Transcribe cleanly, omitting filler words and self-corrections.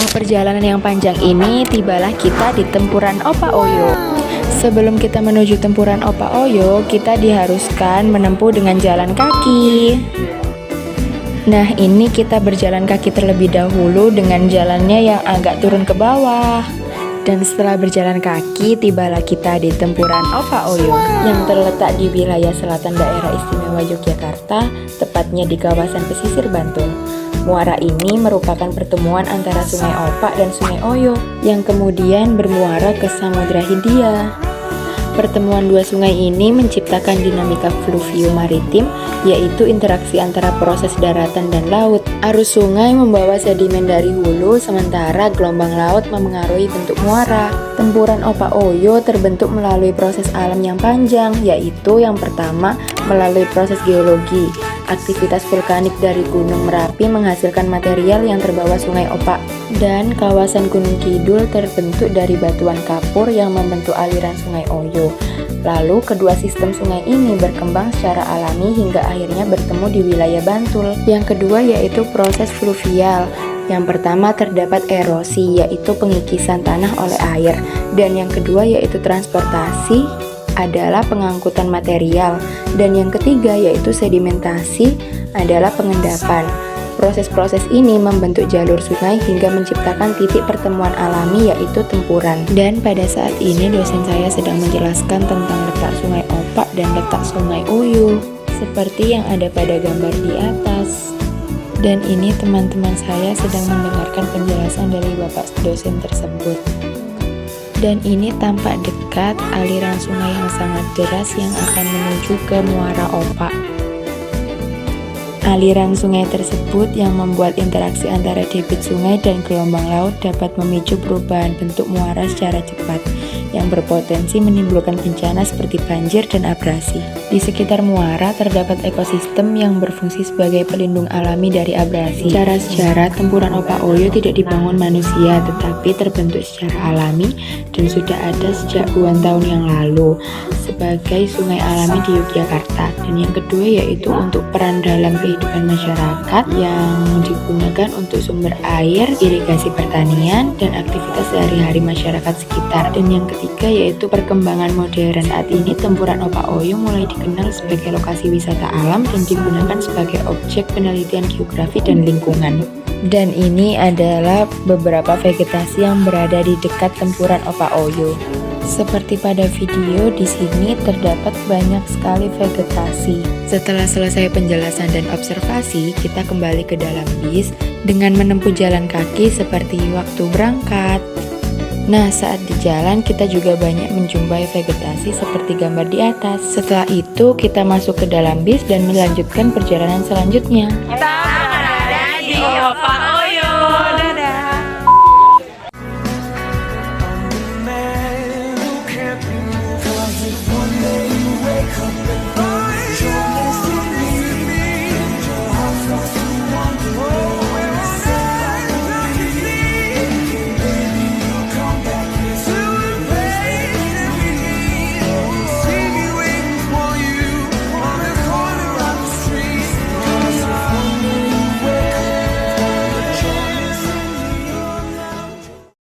Setelah perjalanan yang panjang ini, tibalah kita di Tempuran Opa Oyo. Sebelum kita menuju Tempuran Opa Oyo, kita diharuskan menempuh dengan jalan kaki. Nah, ini kita berjalan kaki terlebih dahulu dengan jalannya yang agak turun ke bawah. Dan setelah berjalan kaki, tibalah kita di Tempuran Opa Oyo yang terletak di wilayah selatan daerah istimewa Yogyakarta, tepatnya di kawasan pesisir Bantul. Muara ini merupakan pertemuan antara Sungai Opak dan Sungai Oyo yang kemudian bermuara ke Samudra Hindia. Pertemuan dua sungai ini menciptakan dinamika fluvio maritim, yaitu interaksi antara proses daratan dan laut. Arus sungai membawa sedimen dari hulu, sementara gelombang laut memengaruhi bentuk muara. Tempuran Opa Oyo terbentuk melalui proses alam yang panjang, yaitu yang pertama melalui proses geologi. Aktivitas vulkanik dari Gunung Merapi menghasilkan material yang terbawa Sungai Opak, dan kawasan Gunung Kidul terbentuk dari batuan kapur yang membentuk aliran Sungai Oyo. Lalu kedua sistem sungai ini berkembang secara alami hingga akhirnya bertemu di wilayah Bantul. Yang kedua yaitu proses fluvial. Yang pertama terdapat erosi, yaitu pengikisan tanah oleh air, dan yang kedua yaitu transportasi adalah pengangkutan material, dan yang ketiga yaitu sedimentasi adalah pengendapan. Proses-proses ini membentuk jalur sungai hingga menciptakan titik pertemuan alami yaitu tempuran. Dan pada saat ini dosen saya sedang menjelaskan tentang letak Sungai Opak dan letak Sungai Oyo seperti yang ada pada gambar di atas. Dan ini teman-teman saya sedang mendengarkan penjelasan dari bapak dosen tersebut. Dan ini tampak dekat aliran sungai yang sangat deras yang akan menuju ke Muara Opak. Aliran sungai tersebut yang membuat interaksi antara debit sungai dan gelombang laut dapat memicu perubahan bentuk muara secara cepat, yang berpotensi menimbulkan bencana seperti banjir dan abrasi. Di sekitar muara terdapat ekosistem yang berfungsi sebagai pelindung alami dari abrasi. Secara sejarah, Tempuran Opa Oyo tidak dibangun manusia, tetapi terbentuk secara alami dan sudah ada sejak puluhan tahun yang lalu sebagai sungai alami di Yogyakarta. Dan yang kedua yaitu untuk peran dalam kehidupan masyarakat yang digunakan untuk sumber air, irigasi pertanian, dan aktivitas sehari-hari masyarakat sekitar. Dan yang ketiga yaitu perkembangan modern. Saat ini Tempuran Opa Oyo mulai dikenal sebagai lokasi wisata alam dan digunakan sebagai objek penelitian geografi dan lingkungan. Dan ini adalah beberapa vegetasi yang berada di dekat Tempuran Opa Oyo. Seperti pada video, di sini terdapat banyak sekali vegetasi. Setelah selesai penjelasan dan observasi, kita kembali ke dalam bis dengan menempuh jalan kaki seperti waktu berangkat. Nah, saat di jalan kita juga banyak menjumpai vegetasi seperti gambar di atas. Setelah itu, kita masuk ke dalam bis dan melanjutkan perjalanan selanjutnya. Kita berada di Opa